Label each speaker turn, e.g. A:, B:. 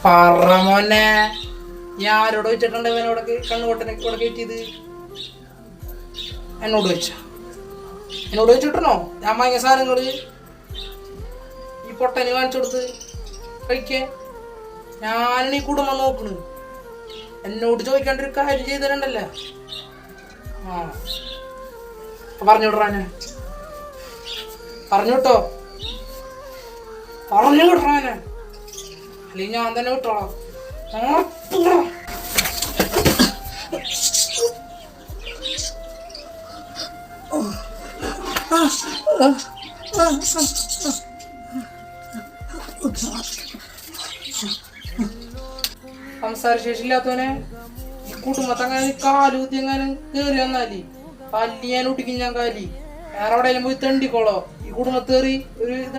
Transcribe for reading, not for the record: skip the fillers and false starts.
A: പറമോനെ ഞാൻ ആരോട് വെച്ചിട്ടുണ്ട് ഇവനോട് കണ്ണുകൊട്ടനെ ഇവിടെ കയറ്റിയത് എന്നോട് വെച്ചിട്ടോ ഞാൻ വാങ്ങിയ സാധനങ്ങള് ഈ പൊട്ടന് കാണിച്ചു കൊടുത്ത് കഴിക്കേ ഞാനാണ് ഈ കുടുംബം നോക്കണ് എന്നോട് ചോദിക്കാണ്ടൊരു കാര്യം ചെയ്തിട്ടുണ്ടല്ലേ പറഞ്ഞു വിടറാ ഞാൻ പറഞ്ഞു വിട്ടോ അല്ലെങ്കിൽ ഞാൻ തന്നെ വിട്ടോളാം സംസാരശേഷിയില്ലാത്തവനെ ഈ കുടുംബത്തങ്ങനെ കാലുകുത്തി എങ്ങാനും കേറി വന്നാലി പല്ലി ഞാൻ ഒട്ടിക്കും ഞാൻ കാലി വേറെ എവിടെയെങ്കിലും പോയി തെണ്ടിക്കോളോ ഈ കുടുംബത്തേറി ഒരു